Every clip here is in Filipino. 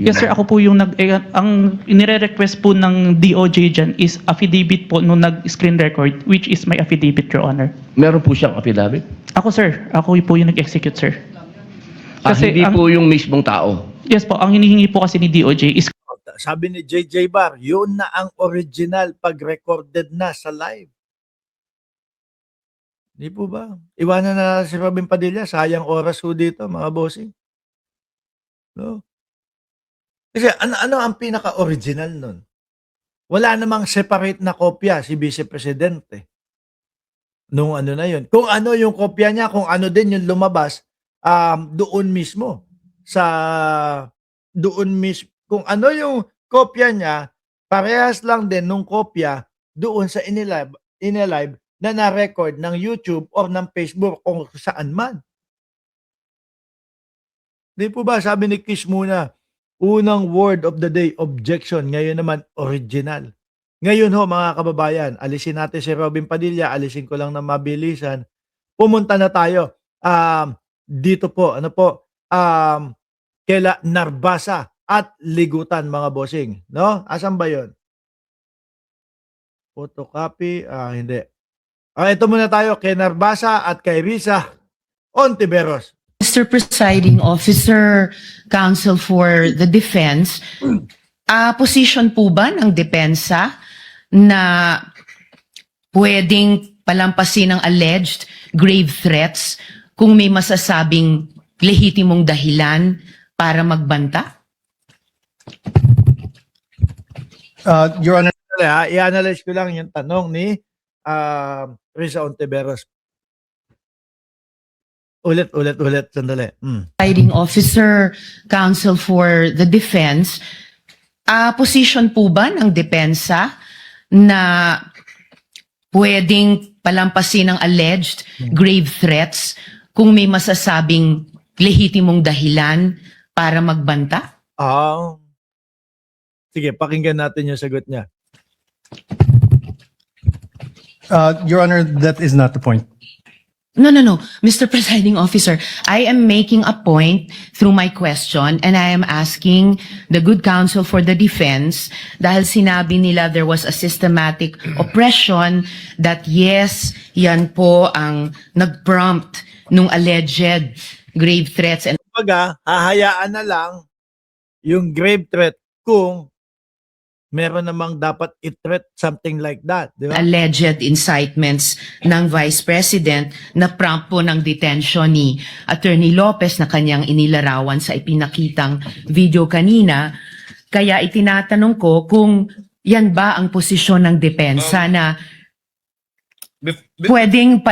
Yes sir, ako po yung ang inire-request po ng DOJ dyan is affidavit po nung nag-screen record, which is my affidavit, Your Honor. Meron po siyang affidavit? Ako sir, ako po yung nag-execute sir. Hindi po yung mismong tao. Yes po, ang hinihingi po kasi ni DOJ is Sabi ni JJ Bar, yun na ang original pag-recorded na sa live. Di po ba? Iwanan na si Robin Padilla, sayang oras ho dito mga bossing. No? Kasi ano ang pinaka-original nun? Wala namang separate na kopya si Vice Presidente. Nung ano na yun. Kung ano yung kopya niya, kung ano din yung lumabas, doon mismo. Kung ano yung kopya niya, parehas lang din nung kopya doon sa inilive na na-record ng YouTube or ng Facebook kung saan man. Di po ba, sabi ni Kish muna, unang word of the day, objection. Ngayon naman, original. Ngayon ho, mga kababayan, alisin natin si Robin Padilla, alisin ko lang na mabilisan. Pumunta na tayo. Dito po, kaila Narbasa at Ligutan, mga bossing. No? Asan ba yun? Photocopy? Hindi. Ito muna tayo, kay Narbasa at kay Risa Ontiveros. Mr. Presiding Officer, Counsel for the Defense, position po ba ng depensa na pwedeng palampasin ng alleged grave threats kung may masasabing lehitimong dahilan para magbanta? Your Honor, i-analyze ko lang yung tanong ni Risa Ontiveros. Ulit, sandali. Presiding Officer, Counsel for the Defense, position po ba ng depensa na pwedeng palampasin ng alleged grave threats kung may masasabing lehitimong dahilan para magbanta? Sige, pakinggan natin yung sagot niya. Your Honor, that is not the point. No. Mr. Presiding Officer, I am making a point through my question and I am asking the good counsel for the defense dahil sinabi nila there was a systematic oppression that yes, yan po ang nag-prompt nung alleged grave threats and Kumbaga, hahayaan na lang yung grave threat kung meron namang dapat i-threat something like that. Di ba? alleged incitements ng Vice President na prompt po ng detention ni Attorney Lopez na kanyang inilarawan sa ipinakitang video kanina. Kaya itinatanong ko kung yan ba ang posisyon ng depensa na pwedeng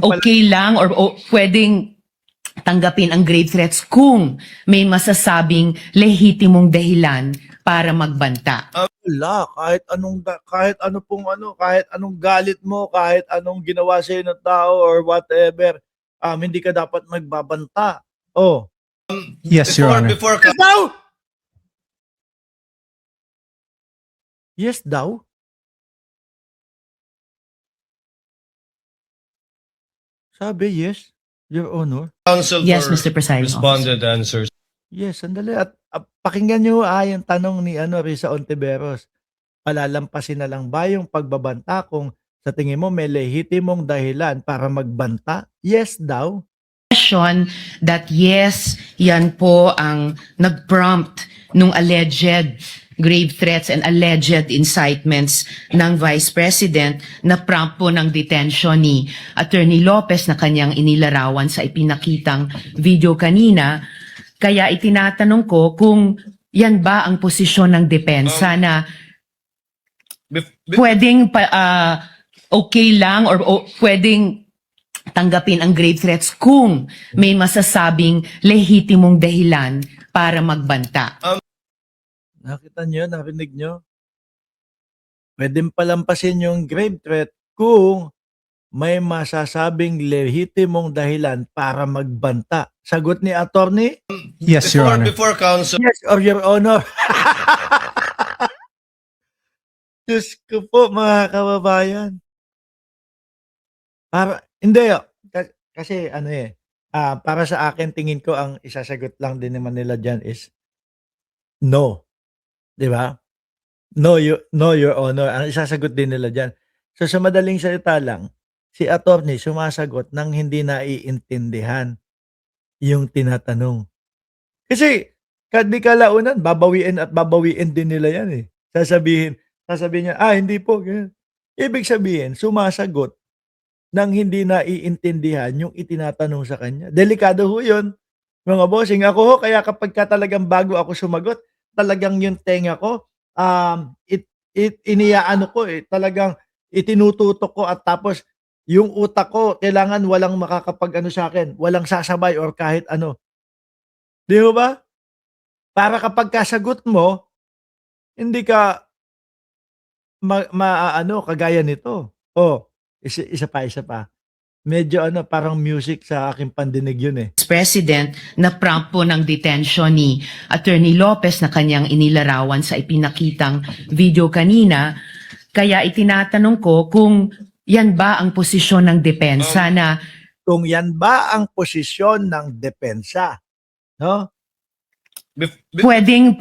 okay lang or pwedeng tanggapin ang grave threats kung may masasabing lehitimong dahilan para magbanta. Wala, kahit anong galit mo, kahit anong ginawa sa ng tao or whatever, hindi ka dapat magbabanta. Yes, Your Honor. Yes daw! Yes daw? Sabi yes, Your Honor. Counsel Yes, for Mr. Presiding Officer. responded answers. Yes, sandali. At pakinggan nyo yung tanong ni Risa Ontiveros. Palalampasin na lang ba yung pagbabanta kung sa tingin mo may lehitimong dahilan para magbanta? Yes daw. Question that yes, yan po ang nag-prompt nung alleged grave threats and alleged incitements ng Vice President na prompt po ng detention ni Attorney Lopez na kanyang inilarawan sa ipinakitang video kanina. Kaya itinatanong ko kung yan ba ang posisyon ng depensa na pwedeng okay lang or pwedeng tanggapin ang grave threats kung may masasabing lehitimong dahilan para magbanta. Nakita nyo, narinig nyo? Pwedeng palampasin yung grave threat kung may masasabing lehitimong dahilan para magbanta. Sagot ni attorney? Yes, Your Honor. Before counsel, Yes, or Your Honor. Diyos ko po, mga kababayan. Hindi, kasi para sa akin, tingin ko ang isasagot lang din naman nila dyan is No. 'Di ba? No, Your Honor. Ang isasagot din nila diyan. So sa madaling salita lang, si attorney sumasagot ng hindi naiintindihan yung tinatanong. Kasi di kalaunan babawiin at babawiin din nila yan eh. Sasabihin niya, hindi po. Ganyan. Ibig sabihin, sumasagot ng hindi naiintindihan yung itinatanong sa kanya. Delikado ho yun, mga bossing. Ako ho, kaya kapag talagang bago ako sumagot, talagang yung tenga ko, iniyaano ko eh, talagang itinututok ko at tapos yung utak ko, kailangan walang makakapag-ano sa akin, walang sasabay or kahit ano. Di mo ba? Para kapag kasagot mo, hindi ka maaano kagaya nito. Isa pa. Medyo parang music sa aking pandinig yun eh. President na prompt po ng detention ni Attorney Lopez na kanyang inilarawan sa ipinakitang video kanina. Kaya itinatanong ko kung yan ba ang posisyon ng depensa na Kung yan ba ang posisyon ng depensa, no? pwedeng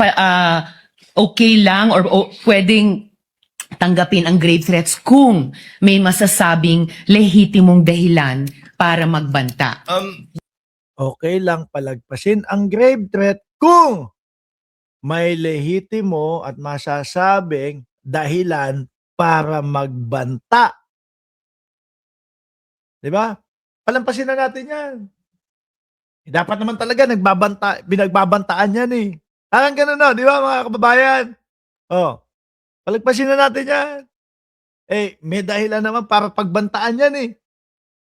okay lang or pwedeng tanggapin ang grave threats kung may masasabing lehitimong dahilan para magbanta. Okay lang palagpasin ang grave threat kung may lehitimo at masasabing dahilan para magbanta. 'Di ba? Palampasin na natin 'yan. Dapat naman talaga binagbabantaan 'yan eh. Parang gano'n no, 'di ba mga kababayan? Palagpasin na natin 'yan. May dahilan naman para pagbantaan 'yan eh.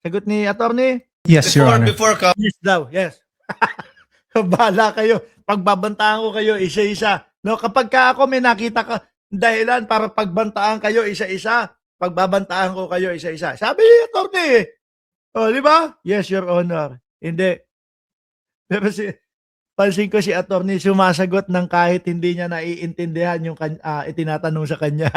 Sagot ni attorney? Yes, Your Honor. Yes daw, yes. Bahala kayo. Pagbabantaan ko kayo isa-isa. No, kapag ako may nakita ka dahilan para pagbantaan kayo isa-isa, pagbabantaan ko kayo isa-isa. Sabi ni attorney eh. Di ba? Yes, Your Honor. Hindi. Pero pansin ko si attorney sumasagot ng kahit hindi niya naiintindihan yung itinatanong sa kanya.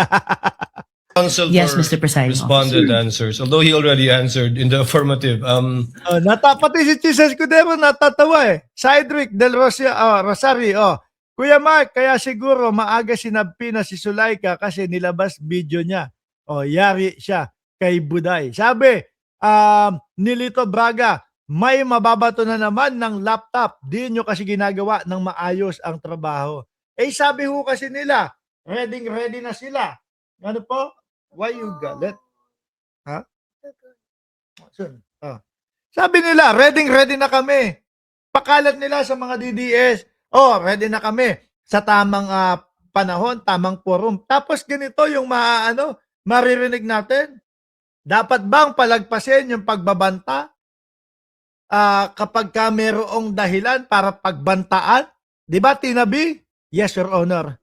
Counsel Yes, for Mr. Presiding responded answers, although he already answered in the affirmative. Pati si Chis Escudero natatawa eh. Cydric Del Rosario. Kuya Mark, kaya siguro maaga sinabpi na si Sulaika kasi nilabas video niya. Yari siya kay Buday. Sabi, Nilito Braga, may mababato na naman ng laptop. Di nyo kasi ginagawa ng maayos ang trabaho. Sabi ho kasi nila, ready na sila. Ano po? Why you galit? Ha? Sabi nila, ready na kami. Pakalat nila sa mga DDS. Ready na kami. Sa tamang panahon, tamang forum. Tapos ganito yung maririnig natin. Dapat bang palagpasin yung pagbabanta? Kapag ka mayroong dahilan para pagbantaan? Di ba, Tina B? Yes, Your Honor.